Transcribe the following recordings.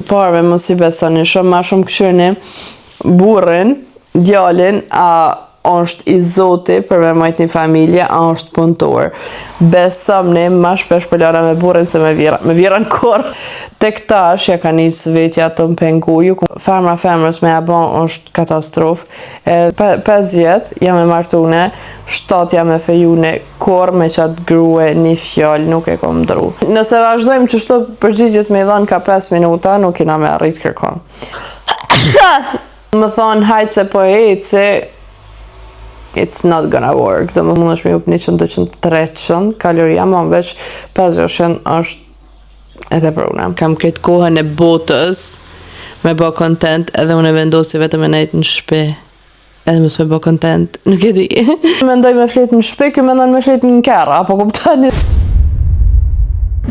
Parve mos i besoni, shumë ma shumë këshirni burrin, djalin, a është i zoti për me majt një familje, a është punëtor. Besomni, ma shpesh pëllona me burrin se me vira. Me vira në kur. Tek tash, ja ka njësë vetja të më pengu, femrës me jabon është katastrofë. 5 vjetë, jam e martune, 7 jam e fejune, kur me qatë grue një fjallë nuk e kom dru. Nëse vazhdojmë që shto përgjigjet me i dhanë ka 5 minuta, nuk kina me arrit kërkon. Më thonë, hajtë se po eci, it's not gonna work. Do më mund është me up 100, 200, 300 kaloria, ma më veç 500 është edhe pruna. Kam këtë kohën e botës me bë kontent, edhe unë e vendosi vetëm e nejtë në shpi. Edhe mësë me bë kontent, nuk e di. Mendoj me fletë në shpi, kjo mendoj me fletë në kera, apo kuptani.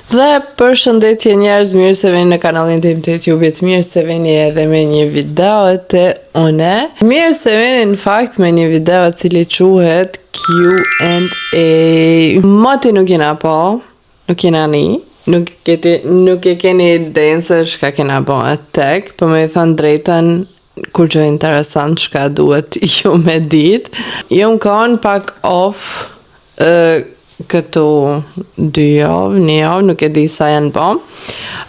Dhe për shëndetje njerëz, mirë se veni në kanalin tim të YouTube-it, mirë se veni edhe me një video të une. Mirë se veni në fakt me një video cili quhet Q&A. Moti nuk jena po, nuk jena ni, nuk e keni idejnë se shka kena po e tek, për me i thënë drejten, kur gjë interesant shka duhet ju me dit. Ju më kanë pak off, këtu 2 javë, 1 javë, nuk e di sa janë po.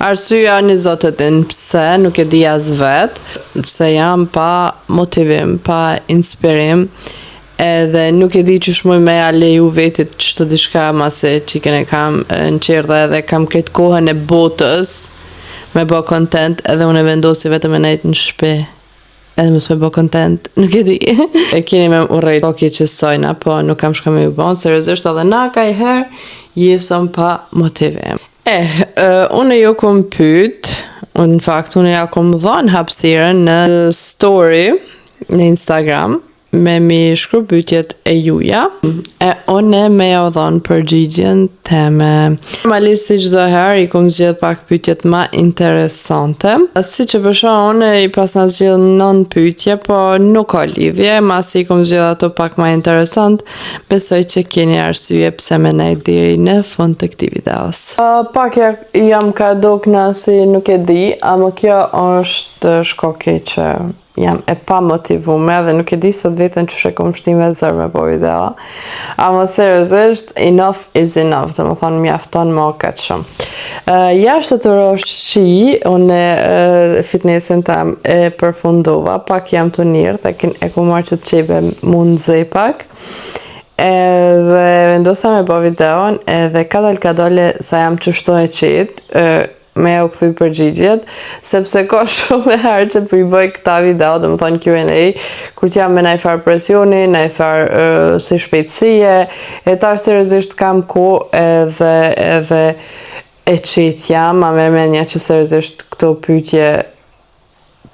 Arsyeja një zotet në pse, nuk e di as vetë, pse jam pa motivim, pa inspirim, edhe nuk e di që shmuj me ja leju vetit që të dishka mase që kene kam në qerdhe edhe kam këtë kohën e botës me bë kontent edhe unë e vendosi vetëm e nejtë në shpi. Edhe mësë me bë kontent, nuk e di. E keni me urejt oki që sojna, po nuk kam shka me ju bon, seriosisht edhe na ka i herë, jesëm pa motivim. Unë ju kom pyt, në fakt, unë ja kom dhonë hapsiren në story, në Instagram, me mi shkru pytjet e juja, unë me ja dhonë përgjigjen teme. Normalisht si çdo herë i kom zgjedh pak pytjet ma interesante. Si që përsho unë i pas në zgjedh 9 pytje, po nuk ka lidhje, masi i kom zgjedh ato pak ma interesant, besoj që keni arsye pse me nejt diri në fund të këti videos. Pak jam ka dokna si nuk e di, ama kjo është shkoki që jam e pa motivume dhe nuk e di sot vetën që shekom shtime zërë me po video. Ama seriosisht, enough is enough, dhe më thonë mjafton më këtë shumë. Jashtë të rosh shi, unë fitnessin tam e përfundova, pak jam të njërë, dhe e ku marrë që të qebe mund zej pak. Edhe vendosa me po videon, edhe kadale sa jam që shtoj e qitë, me u këthuj përgjigjet, sepse ka shumë e herë që përbëj këta video, dhe më thonë Q&A, kur t'jam me najfar presioni, najfar si shpejtësie, e tarë seriosisht kam ko edhe e qitë jam, a me menja që seriosisht këto pytje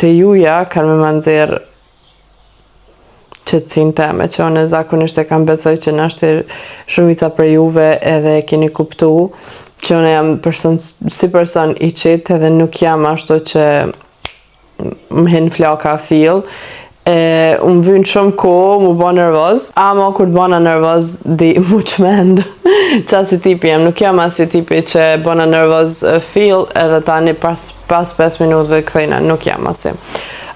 të juja, kanë me manzirë qëtësin teme, që unë zakonisht e kam besoj që nashtë shumica për juve edhe keni kuptu, që unë jam si person i qitë edhe nuk jam ashtu që më hin flaka fil. Unë vynë shumë ko, mu bo nervoz, ama kur të bona nervoz di mu qmend. Qasi tipi jem, nuk jam asi tipi që bona nervoz fil edhe tani pas 5 minutëve këthejna, nuk jam asi.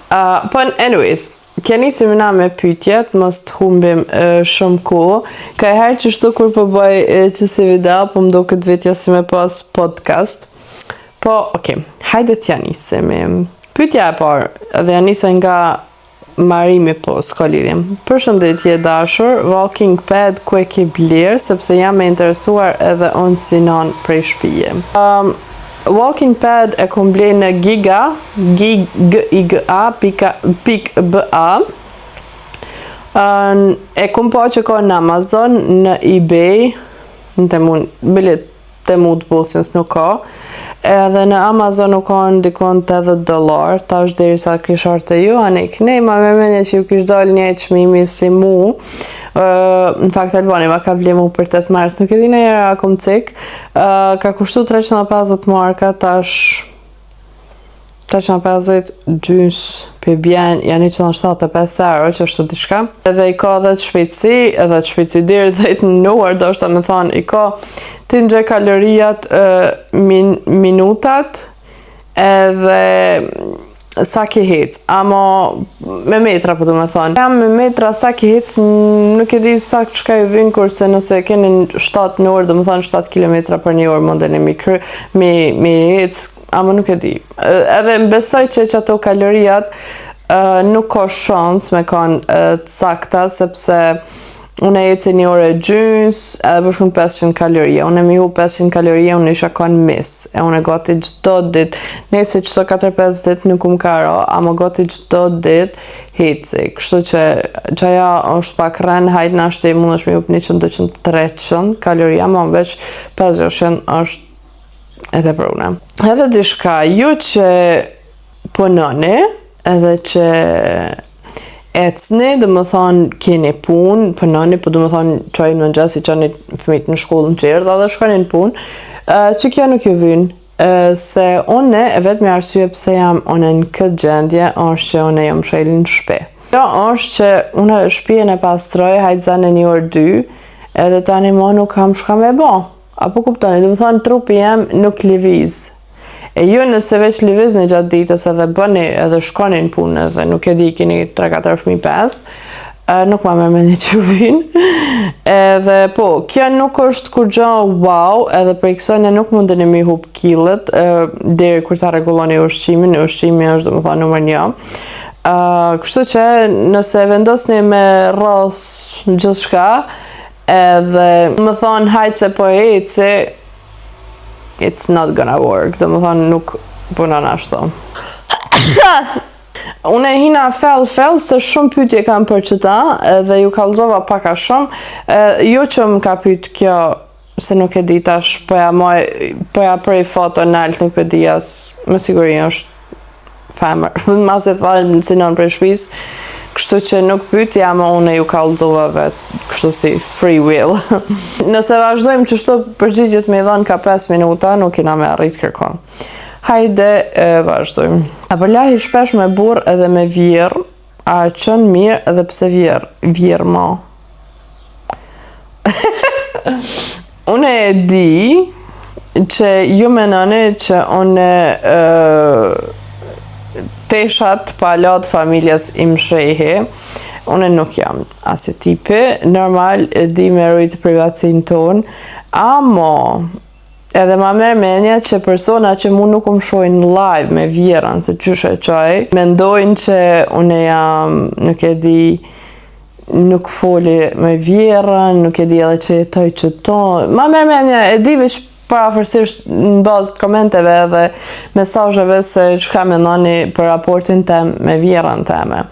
But anyways, keni si mëna me pytjet, mos të humbim shumë ku. Ka e herë që shtu kur po bëj që si video, po më do këtë vetja si me pas podcast. Po, okej, hajde t'ja nisemi. Pytja e parë, dhe ja nisem nga marimi po, s'ka lidhjem. Përshëndetje dashur, walking pad ku e ke blerë, sepse jam e interesuar edhe unë si non prej shpije. Walking pad e kom blej në Giga, giga.ba. E kom po që ka në Amazon, në eBay, në bilet të mund busin s'nuk ka. Edhe në Amazon nuk ka në dikon $80, ta është deri sa kishar të ju, anik. Ne ma me menje që ju kish dal një qmimi si mu, në fakt Albani ma ka ble mu për 8 mars, nuk e di në jera akum cik, ka kushtu 350 marka, tash 350 gjys për bjen, janë 175 euro, që është të dishka. Edhe i ka dhe të shpejtësi dirë dhe të nuar, do është të me thonë, i ka të nxë kalorijat minutat, edhe sa ki hec, ama me metra po du me thonë. Jam me metra sa ki hec, nuk e di sa çka ju vin, kurse nëse keni 7 në orë, do me thonë 7 km për një orë mundeni mi hec, ama nuk e di. Edhe më besoj që ato kalorijat nuk ka shans me kanë të sakta, sepse unë eci një orë e gjys, edhe për shumë 500 kalorije. Unë mi hu 500 kalorije, unë isha kanë mis. E unë gati gjdo dit, nëse qëto 4-5 dit nuk ka ra, ama gati gjdo dit heci. Kështu që qaja është pak ren, hajt në ashtë i mund është mi hu 100-200-300 kalorije, ama veç 500 është edhe për une. Edhe dishka, ju që punoni, edhe që ecni, dhe më thonë keni pun, punoni, po dhe më thonë qojnë në mëngjes, i qani fëmijët në shkollë në qertë, dhe shkoni në pun, që kjo nuk ju vynë, se une, e vetë me arsye pse jam une në këtë gjendje, është që une jam shelin në shpe. Kjo është që une shpijen e pastroj, hajtë zane 1 orë 2, edhe tani ma nuk kam shka me bo. Apo kuptoni, dhe më thonë trupi jem nuk liviz. E ju nëse veç livizni gjatë ditës edhe bëni edhe shkoni në punë edhe nuk e di keni 3-4 fëmijë 5, nuk ma mërë me një që vinë. Edhe po, kjo nuk është kur gjo wow, edhe për i kësojnë nuk mundeni mi hup kilët, deri kur ta reguloni ushqimin, ushqimi është dhe më thonë numër 1. Kështu që nëse vendosni me rros gjithë shka, edhe më thonë hajtë se po eci, it's not gonna work, do më thonë nuk punon ashtu. Une hina fell, se shumë pyetje kam për qëta, dhe ju kallzova paka shumë. Jo që më ka pyet kjo, se nuk e di tash, po ja prej foto nalt, nuk e di as, me siguri është femër. Mas e thallë si non prej shpis, kështu që nuk pyetja, ama une ju kallzova vetë, kështu si free will. Nëse vazhdojmë që shto përgjigjet me dhënë ka 5 minuta, nuk kena me arrit kërkon. Hajde, vazhdojmë. A përlahi shpesh me burr edhe me vjerë, a qënë mirë edhe pse vjerë ma? Une e di që ju menoni që une teshat palat familjes im shehi, une nuk jam asi tipi, normal e di me rujtë privatsin ton, amo edhe ma merë menja që persona që mu nuk shojnë live me vjerën, se qyshe qaj, mendojnë që une jam, nuk e di, nuk foli me vjerën, nuk e di edhe që jetoj që ton, ma merë menja, e di veç parafërsisht në bazë komenteve edhe mesazheve se çka mendoni për raportin tem me vjerën teme.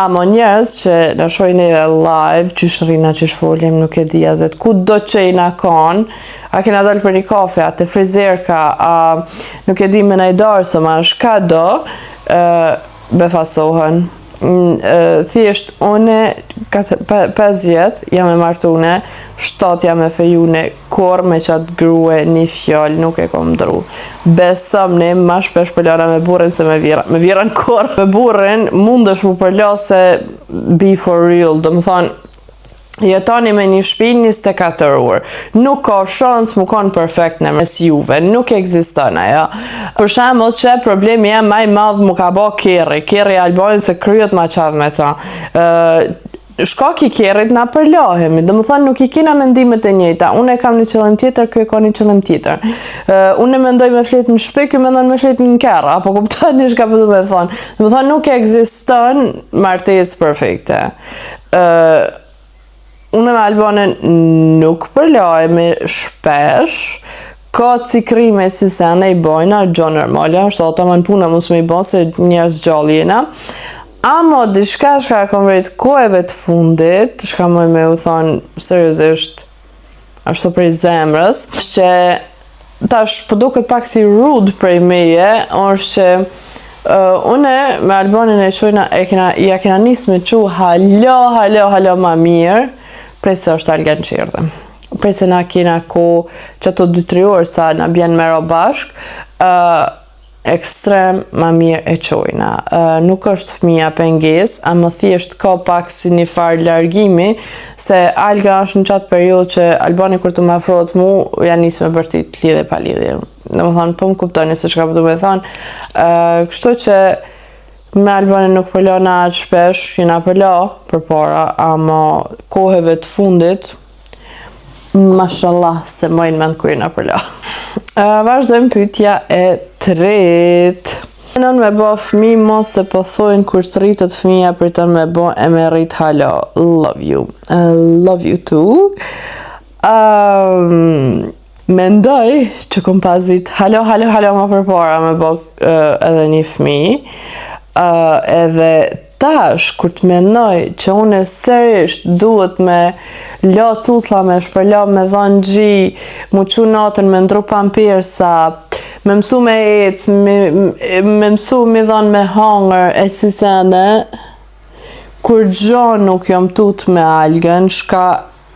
Amo njerëz që në shojnë live, qysh rrina, qysh folim, nuk e di azet, ku do që i na kanë, a kena dalë për një kafe, a të frizerka, a nuk e di me najdarë së ma shka do, befasohen. Thjesht une 5 vjet jam e martune, 7 jam e fejune, kur me qatë grue një fjall nuk e kom dru. Besomni ma shpesh përlana me burrin se me vjerën. Me vjerën kur? Me burrin mund është mu përla se be for real, do më thonë jetoni me një shpi 24 orë. Nuk ka shans mu kanë perfekt në mes juve, nuk ekziston ajo. Për shembull që problemi jam maj madh mu ka bo kerri Albani se kryet ma qadh me ta. Shkaki kerrit na përlohemi, dhe më thonë nuk i kena mendimet e njëjta, unë e kam një qëllim tjetër, kjo e ka një qëllim tjetër. Unë mendoj me flet në shpi, kjo mendon me flet në kerra, apo kuptoni çka po du me thonë. Dhe më thonë nuk ekziston martesë perfekte. Unë me Albanën nuk përlohemi shpesh, ka cikrime si se anë i bojna, gjo normale, është ata më në puna mos me i bo, se njerës gjallë jena. Amo, diçka shka kom vrejt koheve të fundit, shka moj me u thonë, seriosisht, ashtu prej zemrës, që tash përduket pak si rude prej meje, është që une me Albanin e qojna, ja kena nisë me qu halo ma mirë, prej se është alga në qirë. Prej se na kena ko që ato 2-3 orë sa na bjen mero bashk, ekstrem ma mirë e qojna. Nuk është fëmija penges, a më thjesht ka pak si një farë largimi, se Alga është në qatë periud që Albani kur të më afrohet mu, janë nisë me bërtit lidhe pa lidhe. Dhe më thonë, po më kuptoni se çka po du me thonë. Kështu që me Albani nuk përlona atë shpesh, jena përla për para, ama koheve të fundit, mashallah se mojnë me në kujna përla. Vazhdojmë pyetja e tretë. Menon me bo fëmi mos se po thojnë kur të rritët fëmija për të me bo e me rrit halo. Love you. Love you too. Mendoj që kom pas vit halo ma përpara me bo edhe një fëmi. Edhe tash, kur të menoj që une serisht duhet me la cucla, me shpërla, me dhanë gji, mu qu natën, me ndru pampirsa, me mësu me ecë, me mësu me dhanë me hangër, e si sene, kur gjo nuk jom tut me Algën, shka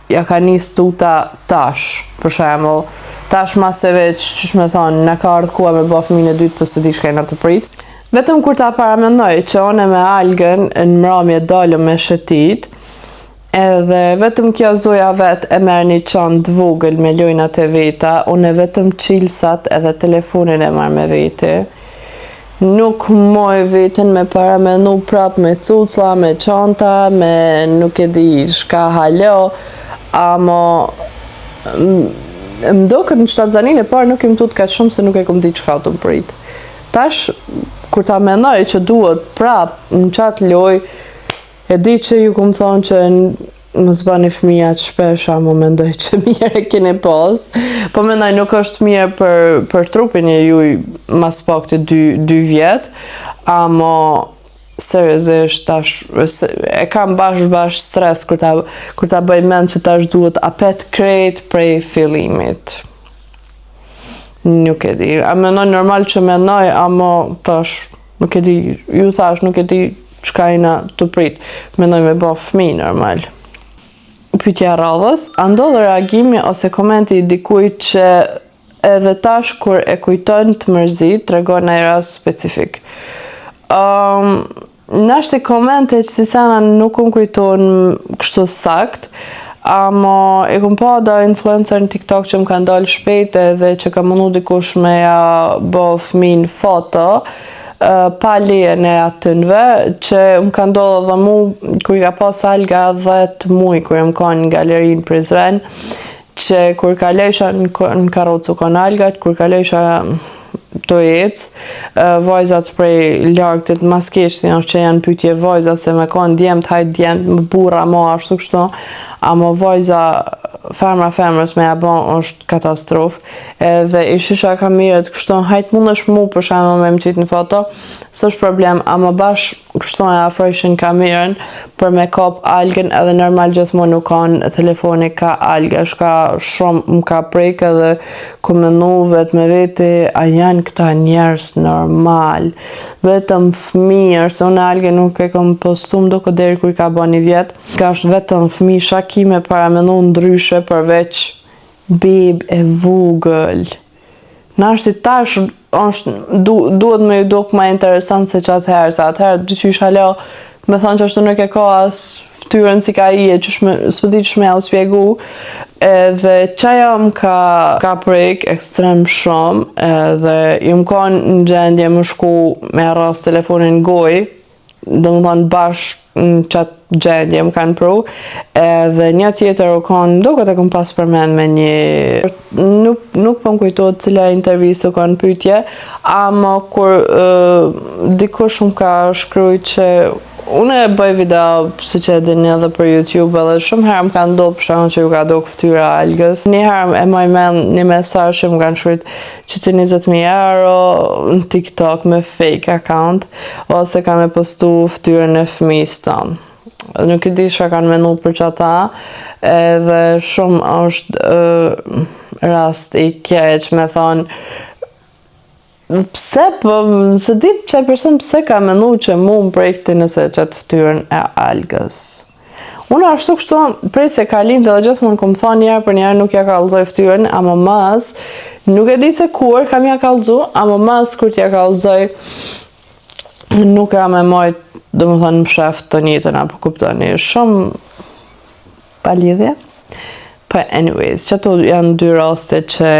ja ka nis tuta tash, për shembull, tash mas e veç, qysh me thonë, në ka ardhë kua me bo fëmijën e dytë, pëse di shka i në të prit. Vetëm kur ta paramenoj që one me Algën në mramje dalëm me shëtit, edhe vetëm kjo zoja vet e merë një qanë të vogël me lojnat e veta, une vetëm qilsat edhe telefonin e marrë me veti. Nuk moj vetën me paramenu prap me cucla, me qanta, me nuk e di shka halo, ama mdo këtë në shtatzanin e parë nuk im tut ka shumë se nuk e kom di qka të më prit. Tash, kur ta menoj që duhet prap në qatë loj, e di që ju kom thonë që më zbani fëmija të shpesha, më mendoj që mirë e keni pas, po mendoj nuk është mirë për trupin e juj mas pak të 2 vjet, ama seriozisht tash e kam bash stres kur ta bëj mend që tash duhet apet krejt prej fillimit. Nuk e di, a menoj normal që menoj, ama tash nuk e di, ju thash nuk e di çka ina të prit, menoj me bo fëmi normal. Pyetja radhës, a ndodh reagimi ose komenti i dikujt që edhe tash kur e kujton të mërzit, tregon ai rast specifik? Nashti komente që si sana nuk më kujton kështu sakt, ama e kom pa da influencer në TikTok që më kanë dalë shpejt edhe që ka mundu dikush me ja bo fëmin foto, pa lejen e atënve, që më ka ndodhë dhe mu, kur i ka pas Alga 10 muj, kur më ka në galeri në Prizren, që kur ka lejsha në karotës u kon Alga, kur ka lejsha të ecë, vajzat prej largëtit maskeshtin që janë pyetje vajza se me kanë djemt, hajt djemt, më burra ma ashtu kështu, ama vajza femrës me ja bon është katastrofë, edhe i shisha ka mirët kështu, hajt mund është mu për shemë me më qitë në foto, s'është problem, ama bash kështu e afrojshin kamerën për me kap Algën, edhe normal gjithmonë nuk kanë telefoni ka Alga, shka shumë më ka prek edhe ku menu vetë me veti, a janë këta njerës normal, vetëm fëmijër, se unë Algën nuk e kom postum do këtë deri kur ka bo një vjetë, ka është vetëm fëmijë shakime para menu ndryshe përveç bib e vogël. Nashti tash duhet me ju duk ma interesant se që atëherë, se atëherë dyqysh halo me thonë që ashtu nuk e ka as ftyrën si ka i e që s'pëti që shme ja u spjegu, edhe qaja më ka prek ekstrem shumë, edhe ju më konë në gjendje më shku me rast telefonin goj, do më thonë bashkë në qatë gjendje më kanë pru, edhe një tjetër u konë, do këtë e kom pas përmen me një, nuk po më kujtojt cila intervjist u konë pytje, ama kur dikush më ka shkruj që unë e bëj video si që e dini edhe për YouTube, edhe shumë herë më kanë do për shkak që ju ka do këftyra Algës. Një herë e moj men një mesazh që më kanë shkruajt që të 20.000 euro në TikTok me fake account, ose ka me postu ftyrën e fëmijës tonë. Nuk e di çka kanë menu për çata, edhe shumë është rast i keq me thonë pse, po, se di që person pse ka menu që mu më projekti nëse qëtë ftyrën e Algës. Unë ashtu kështu, prej se ka lind dhe gjithmonë kom thonë njerë për njerë nuk ja kallëzoj ftyrën, ama mas, nuk e di se kur kam ja kallëzu, ama mas kur t'ja kallëzoj, nuk ja me mojt, do më thonë më shef të njëtën, apo kuptoni, shumë pa lidhje. But anyways, që ato janë dy raste që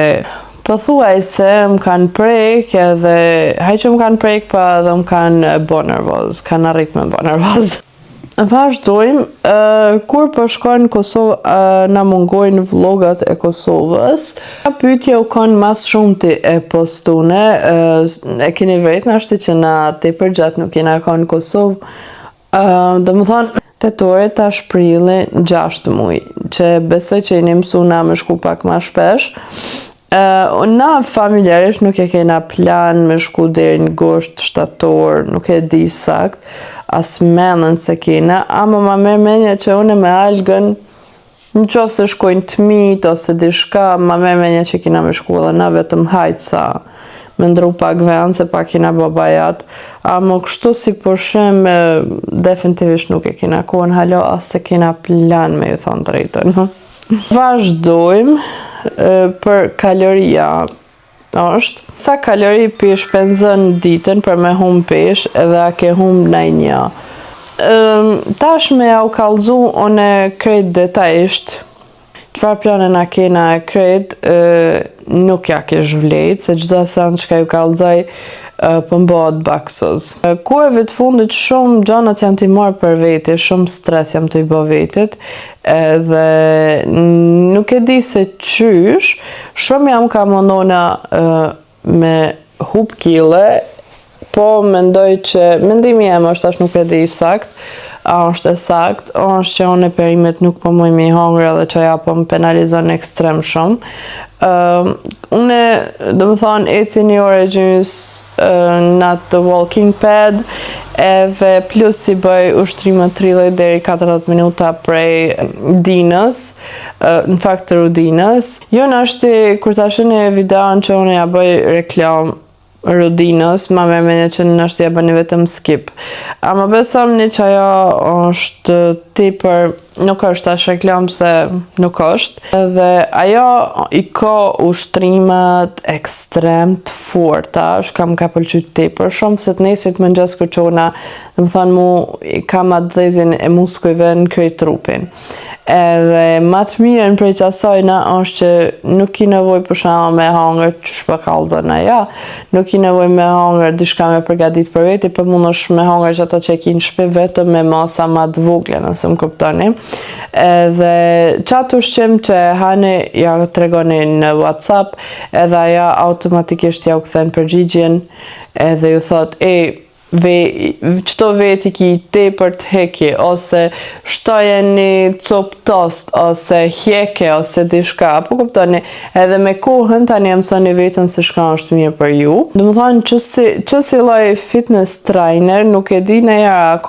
pëthuaj se më kanë prek edhe, haj që më kanë prek pa edhe më kanë bo nervoz, kanë arrit me bo nervoz. Vazhdojmë, kur po shkojnë në Kosovë, na mungojnë vlogat e Kosovës. Pyetje u kanë mas shumëti e postune, e keni vërejt në ashtë që na te përgjat nuk jena kanë në Kosovë, dhe më thonë, tetore ta shprilli 6 muj, që besoj që jeni mësu na me shku pak ma shpesh. Na familjarisht nuk e kena plan me shku deri në gusht shtator, nuk e di sakt, as menën se kena, ama ma merr menja që une me algën, në qofë se shkojnë të mit ose dishka, ma merr menja që kena me shku edhe na vetëm hajtë sa me ndru pak vend, se pak kena babajat, ama kështu si përshim, definitivisht nuk e kena kohën halo, as se kena plan me ju thonë drejtën. Vazhdojmë për kaloria është. Sa kalori pi shpenzon ditën për me hum pesh edhe a ke hum najnja. Tash me ja u kallëzu one krejt detajisht. Çfarë plane na kena e krejt, nuk ja kesh vlejt, se çdo sen që ka ju kallëzoj pëmbohet baksos. Kohëve të fundit shumë gjanat jam t'i marrë për veti, shumë stres jam t'i bë vetit, edhe nuk e di se qysh, shumë jam ka mundona me hup kile, po mendoj që, mendimi jem është tash nuk e di sakt, a është e sakt, është që unë e perimet nuk po muj me i hongre dhe që ja po më penalizon ekstrem shumë. Une, do më thonë, eci një ore gjys në atë walking pad, edhe plus si bëj ushtrimet 30 deri 40 minuta prej dinës, në fakt të rudinës. Jo në ashti, kur ta shëni videon që une ja bëj reklam rudinës, ma me menje që në ashtë ja bëni vetëm skip. Ama besam një që ajo është tipër, nuk është tash reklam se nuk është. Dhe ajo i ka ushtrimet ekstrem të forta, kam ka pëlqyt tipër shumë, se të nesit më njës kërqona, dhe më thonë mu, kam atë dhezin e muskujve në krejt trupin. Edhe ma të mirën prej qasajna është që nuk i nevoj për shama me hangër që shpa kallëzona ja, nuk i nevoj me hangër dishka me përgadit për veti, për mund është me hangër që ato që e ki në shpi vetëm me masa ma të vogle, nëse më kuptoni. Edhe qatë ushqim që hani ja të regoni në WhatsApp, edhe aja automatikisht ja u këthen përgjigjen, edhe ju thot, qëto veti ki te për të heki, ose shtoje një cop tost, ose hjeke, ose dishka, po kuptoni, edhe me kohën tani e mësoni vetën se shka është mirë për ju. Dhe më thonë që si loj fitness trainer, nuk e di në jara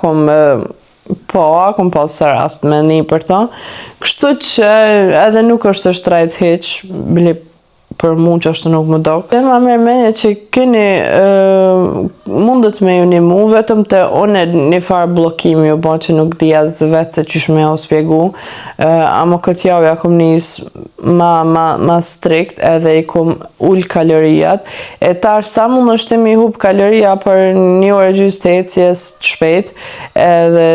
akum pas së rast me një për ta, kështu që edhe nuk është shtrajt heq, bili për mu që është nuk më dok. Ma merr menje që keni mundet me ju një mu, vetëm të one një farë blokimi ju bo që nuk di as vetë se qysh me u spjegu, ama këtë javë ja kom njës ma strikt edhe i kom ull kalorijat, e tash sa mund është mi hup kaloria për një orë gjys të ecjes të shpejt, edhe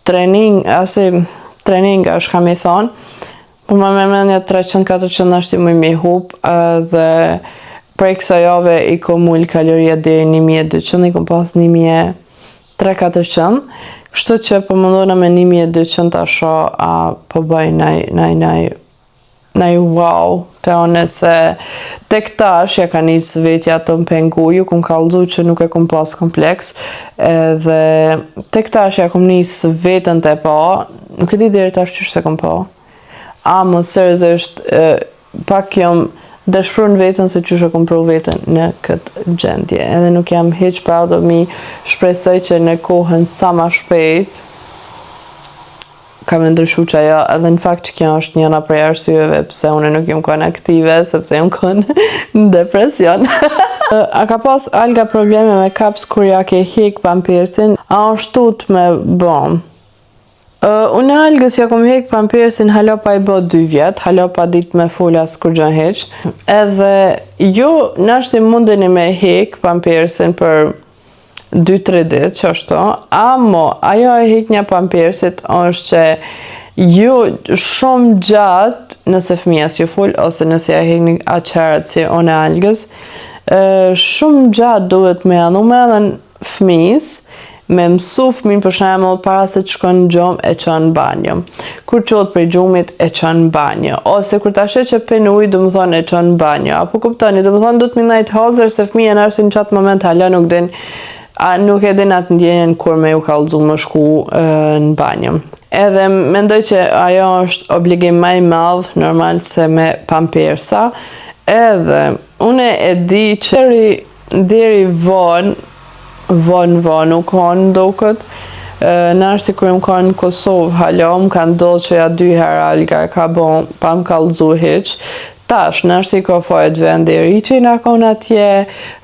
trening është kam i thonë, po ma me menja 300-400 është i më mi hup, dhe prej kësa jave i kom ull kaloria dhe 1200, i kom pas 1300-400, kështu që po mundona me 1200 asho, a po bëj naj wow, të one se tek tash ja ka njës vetja të më pengu, ju kom kallëzu që nuk e kom pas kompleks, dhe tek tash ja kom njës vetën të pa, nuk e di deri tash qysh se kom pa. Ama seriozisht pak jam dëshpër në vetën se qysh e kom pru vetën në këtë gjendje. Edhe nuk jam hiq proud of me, shpresoj që në kohën sa ma shpejt kam e ndryshu që ajo, edhe në fakt që kjo është njëna prej arsyeve pse une nuk jam kon aktive, sepse jam kon në depresion. A ka pas alga probleme me kaps kur ja ke hik pampirsin, a është tut me bom? Unë algës ja kom hek pampersin hala pa i bë 2 vjet, hala pa dit me fola s'kur gjën heq. Edhe jo nashti mundeni me hek pampersin për 2-3 ditë që ashtu, amo ajo e hek një pampersit është që ju shumë gjatë nëse fëmija s'ju fol ose nëse ja hek një aqerët si unë algës, shumë gjatë duhet me anu me edhe fëmijës, me mësu fëmin për shembull para se të shkon në gjumë e çon në banjo. Kur qodh prej gjumit e çon në banjo. Ose kur ta sheh që pen ujë, do të thonë e çon në banjo. Apo kuptoni, do të thonë do të mindajt hazër se fëmija në është në qatë moment hala nuk din, nuk e din atë ndjenjen kur me ju kallëzu më shku në banjo. Edhe mendoj që ajo është obligim më i madh normal se me pampersa. Edhe unë e di që deri vonë nuk kanë duket. Në është kur më kanë në Kosovë hala, më kanë ndodhur që ja 2 herë alga e ka bon, pa më kallëzu hiq. Tash, në është i ka fajt vend e ri që i nga konë atje,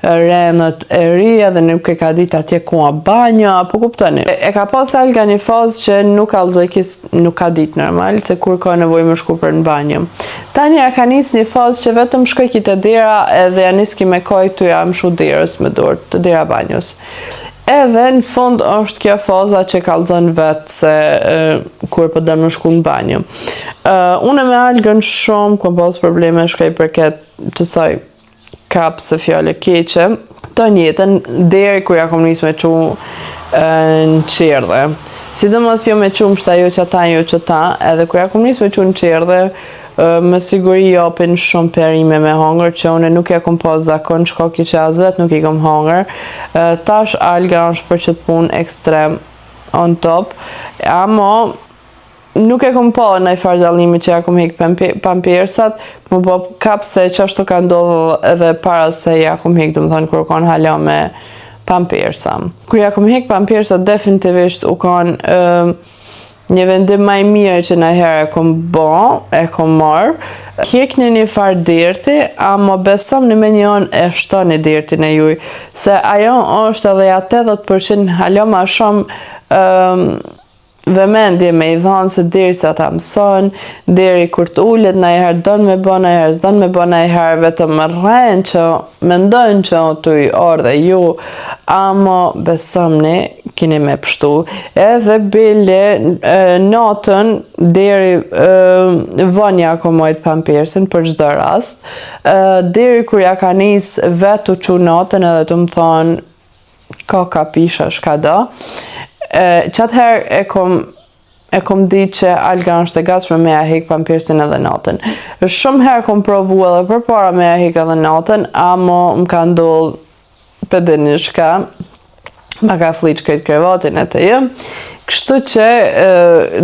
renët e ri, edhe nuk e ka dit atje ku a banjo, apo kuptoni. E ka pas alga një fazë që nuk nuk ka dit normal, se kur ka nevoj më shku për në banjo. Tani ja ka nis një fazë që vetëm shkoj kite dera edhe ja nis ki me kaj të jam shu derës me dorë, të dera banjos. Edhe në fund është kjo faza që kallëzën vetë se kur për dëmë në shku në banjo. Unë me algën shumë kom pas probleme shkaj përket të saj kapë se fjale keqe, të njëtën deri kur ja kom nis me qu në qerdhe. Sidomos jo me qu më shta jo që ta, edhe kur ja kom nis me qu në qerdhe, me siguri japin shumë perime me hangër që une nuk ja kom pas zakon që ka ki që as vet nuk i kom hangër. Tash alga është për që të pun ekstrem on top, amo nuk e kom pa në i fargjallimi që ja kom hek pampersat, më po kap se që ashtu ka ndodhë edhe para se ja kom hek, dhe më thonë kur kon hala me pampersa. Kur ja kom hek pampersat definitivisht u kon një vendim maj mirë që në herë e kom marë. Hek një farë dirti, ama besam në me njën e shtoni dirti në juj, se ajo është edhe 80% hala ma shumë vëmendje me i dhanë se deri sa ta mëson, deri kur të ullet në i herë donë me bo në i herë, s'donë me bo në i herë, vetëm më rrenë që mendojnë që të i ardhe ju, ama besomni kini me pështu. Edhe bile natën deri vonja ko mojt pampersin për çdo rast, deri kur ja ka nis vetë u qu natën edhe të më thonë ka kapisha shka do. Qatë herë e kom di që alga është e gatshme me a hek pampersin edhe natën. Shumë herë kom provu edhe për para me a hek edhe natën, amo më ka ndodhë pëdhe një shka, ma ka fliq krejt krevatin e të jë. Kështu që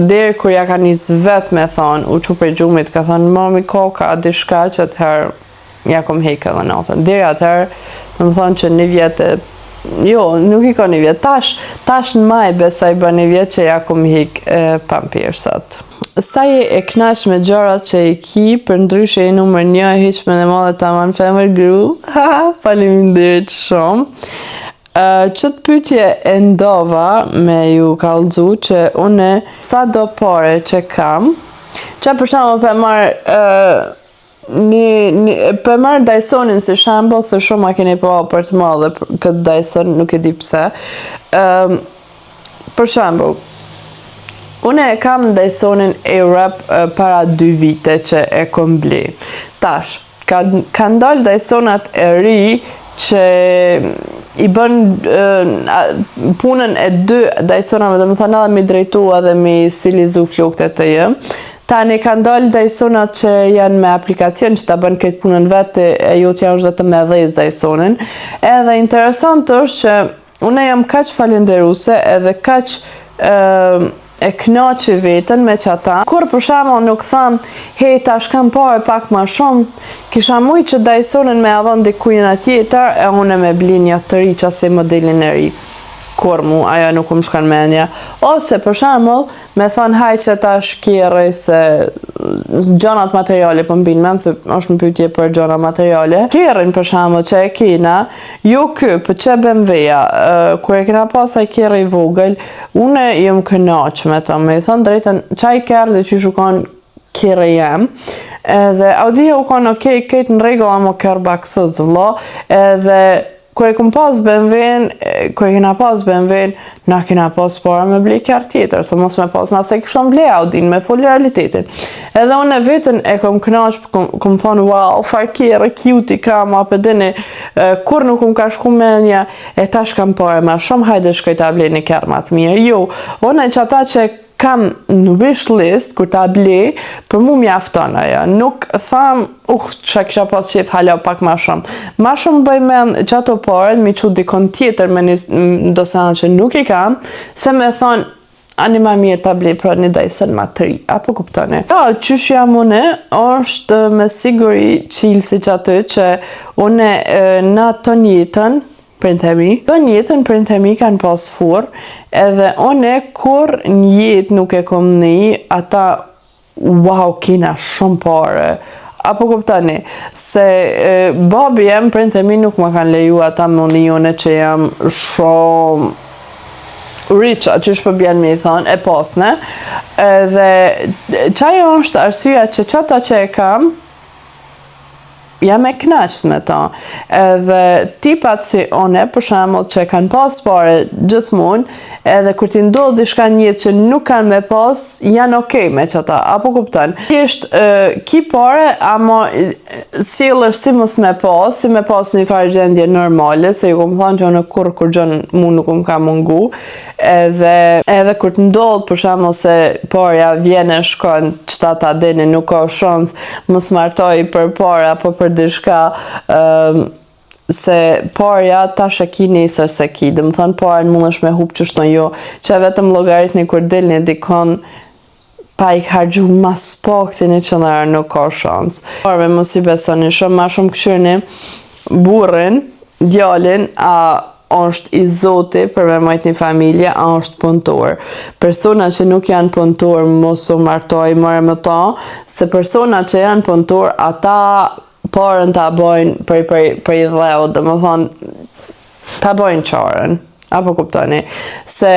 deri kur ja ka nis vetë me thonë, u që për gjumit ka thonë, mami ka dishka që atëherë ja kom hek edhe natën. Deri atëherë, në më thonë që një vjetë jo, nuk i ka një vjet. Tash në maj besaj bë një vjet që ja kom hik pampersat. Sa e knash me gjërat që i ki, për ndryshe i numër 1, hiq me në madhe ta man femër gru. Faleminderit shumë. Qëtë pytje e ndova me ju kallëzu që une sa do pare që kam, që për shumë për marë për marrë Dysonin si shembull, se shumë a keni pa për të madhe këtë Dyson, nuk e di pse. Për shembull, une e kam Dysonin Airwrap para 2 vite që e kom ble. Tash, ka ndalë Dysonat e ri që i bën punën e 2 Dysonave, dhe më thënë edhe mi drejtu edhe mi stilizu flokët të jë. Tani ka ndalë Dysonat që janë me aplikacion që ta bën këtë punën vetë e ju t'ja është dhe të me dhejës Dysonin. Edhe interesant është që une jam kaq falenderuse edhe kaq e knaqi vetën me qata. Kur për shembull nuk tham, hej tash kam pare pak ma shumë, kisha mujt që Dysonin me adhon dikujna tjetër e une me bli një të ri qasi modelin e ri. kur mu, ajo nuk më shkan menja. Ose, për shembull, me thonë haj që ta shkjerë se gjonat materiale për mbinë men, se është në pyetje për gjona materiale. Kjerin, për shembull, që e kina, jo për që BMW-ja, kur e kina pas a kjerë i vogël, une jëm kënaq me të, me thonë drejten, qaj kjerë dhe që shukon kjerë jem, edhe Audia u konë okej, këtë në regull, amo kjerë baksës vlo, edhe kur e kom pas BMW-n, kur e kena pas BMW-n, na kena pas para me ble kjarë tjetër, se mos me pas nëse këshon ble Audin, me full realitetin. Edhe unë e vetën e kom kënash, kom thonë, wow, farkire, cute i kam, apë dini, kur nuk kom ka shku menja, e tash kam pare ma shumë, hajde shkoj ta ble një kjarë ma të mirë. Jo, unë e që ata që kam në wish list, kur ta ble, për mu mjafton ajo. Nuk tham, që kisha pas qef hala pak ma shumë. Ma shumë bëj men që ato paret, mi që dikon tjetër me një dosanë që nuk i kam, se me thonë, ani ma mirë ta ble pra një Dyson ma të ri. Apo kuptone? Ja, qysh jam une, është me siguri qilë si që aty, që une na ton jetën, printemi. Ton jetën printemi kanë pas fur, edhe one kur një jetë nuk e kom një, ata, wow, kina shumë pare. Apo kuptani, se babi jem printemi nuk më kanë leju ata më njone që jam shumë rich, që është përbjen me i thonë, e pasne. Edhe qaj është arsyeja që qata që e kam, jam e knaqt me ta. Edhe tipat si one, për shembull, që kanë pas pare gjithmonë, edhe kur ti ndodh diçka në jetë që nuk kanë me pas, janë okej me qëta, apo kupton? Thjesht ki pare, ama sjellësh si mos me pas, si me pas një farë gjendje normale, se ju kom thonë që unë kur gjën mu nuk më ka mungu, edhe kur të ndodh për shembull se parja vjen e shkon, çta ta dini, nuk ka shans mos martoj për para apo për diçka, se parja tash e ki nesër se ki, dhe më thënë parën mund është me hup që shton jo, që vetëm logaritni kur dilni dikon pa i hargju mas pak të një qënarë nuk ka shans. Parve mos i besoni shumë, ma shumë këshyrni burrin, djalin, a është i zoti për me majt një familje, a është punëtor. Persona që nuk janë punëtor, mos u martoj mërë më ta, se persona që janë punëtor, ata parën ta bojnë për i dheu, dhe më thonë, ta bojnë qarën, apo kuptoni, se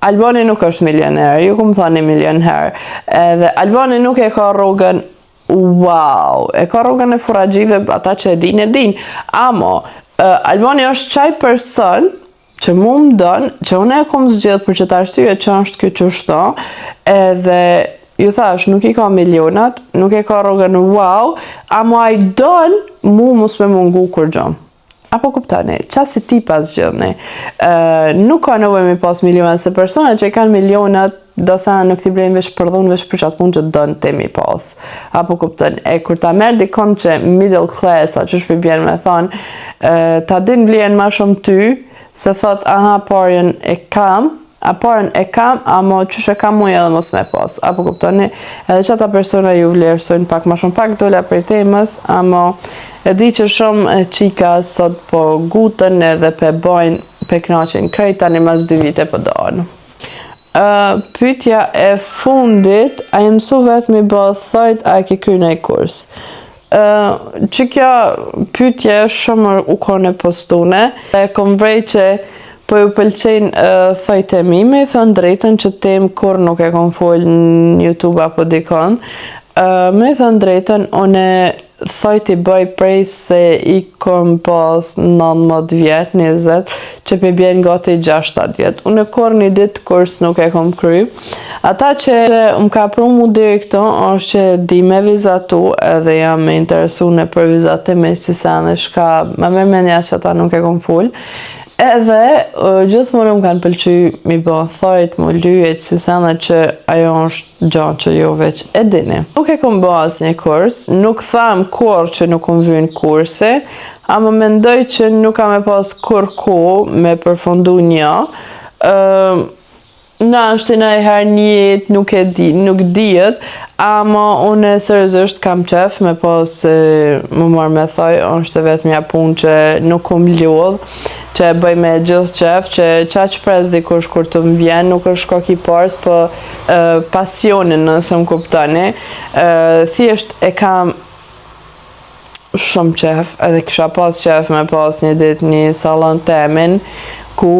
Albani nuk është milioner, ju ku më thoni milioner, edhe Albani nuk e ka rrugën, wow, e ka rrugën e furagjive, ata që e din, amo, Albani është qaj person që mu më dënë, që unë e kom zgjedh për që të arsye që është kjo qështo, edhe ju thash, nuk i ka milionat, nuk i ka rrugën wow, amo a i dënë mu mos me mungu kur gjom. Apo kuptoni, qasi ti pas gjithni. Nuk ka nëvoj me pas milionat, se persona që i kanë milionat, do sa nuk t'i blejnë vesh për dhunë, vesh për qatë punë që dënë ti mi pas. Apo kuptoni, e kur ta merë dikon që middle class, a që shpi bjenë me thonë, ta din vlejen ma shumë ty, se thot, aha, parjen e kam, a parën e kam, amo qysh e kam muj edhe mos me pas. Apo kuptoni, edhe që ata persona ju vlerësojnë pak ma shumë, pak dola për temës, amo e di që shumë qika sot po gutën edhe pe bojnë, pe knaqin krejt, tani mas 2 vite po donë. Pyetja e fundit, a i mësu vetë mi bë thojt, a e ke kry në i kurs? Që kjo pyetje shumë u kone postune, e kom vrej që po ju pëlqejnë thojt e mi, me thënë drejten që tem kur nuk e kom full në YouTube apo dikon, me thënë drejten, une thojt i bëj prej se i kom pas 19 vjet, 20, që pe bjen gati 6-7 vjet. Unë kur një dit kurs nuk e kom kry. Ata që më ka pru mu diri këto, është që di me vizatu, edhe jam me interesu në për vizatime, si se anë shka, ma me menja që ata nuk e kom full. Edhe gjithmonë më kanë pëlqy mi bë thojt, më lyjet, si sana që ajo është gjatë që jo veç e dini. Nuk e kom bë asë një kurs, nuk tham kur që nuk kom vynë kurse, ama mendoj që nuk kam e pas kur ku me përfundu një. Na është në e herë njët, nuk dijet, Ama unë seriozisht kam qef me pas më marrë me thoj, është vetëm ja punë që nuk lodh, që e bëj me gjithë qef, që qa që pres dikush kur të më vjen, nuk është shkak i pars, po pasionin nëse më kuptoni, thjesht e kam shumë qef, edhe kisha pas qef me pas një ditë një salon temin, ku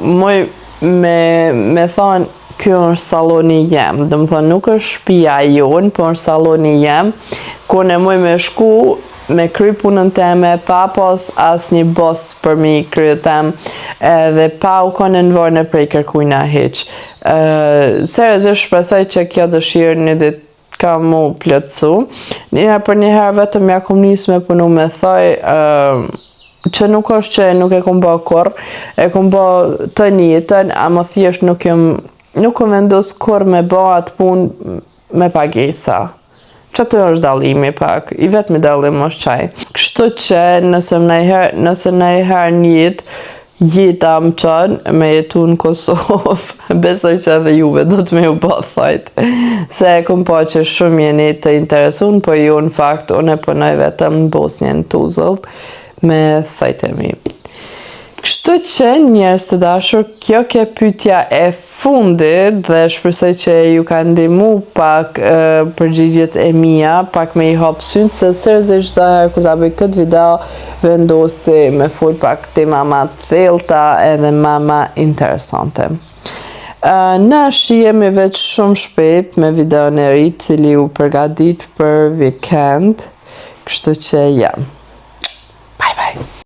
muj me thonë, kjo është saloni jem, dhe më thonë nuk është shtëpia jonë, po është saloni jem, ku ne muj me shku, me kry punën teme, pa pas as një bos për mi kry tem, edhe pa u konë nënvorë në prej kërkujna heq. Seriozisht shpresoj që kjo dëshirë një ditë ka mu plotësu. Njëherë për njëherë vetëm ja kom nisë me punu me thoj, që nuk është që nuk e kom bë kur, e kom bë të njëtën, ama thjesht nuk kom vendos kur me bë atë punë me pagesa. Që të është dalimi pak, i vetëmi dalim është qaj. Kështu që nëse nëjherë jeta më qënë me jetu në Kosovë, besoj që edhe juve do të me ju bë thajt. Se e kom po që shumë jeni të interesun, po ju në fakt, unë e punoj vetëm në Bosnjën Tuzëll me thajtemi. Kështu që njerëz të dashur, kjo ke pyetja e fundit dhe shpresoj që ju ka ndihmu pak përgjigjet e mia, pak me i hap sytë, se seriozisht çdo herë kur ta bëj këtë video vendosi me fol pak tema më të thellta edhe më interesante. Na shihemi veç shumë shpejt me videon e ri, cili u përgatit për vikend, kështu që ja. Bye bye.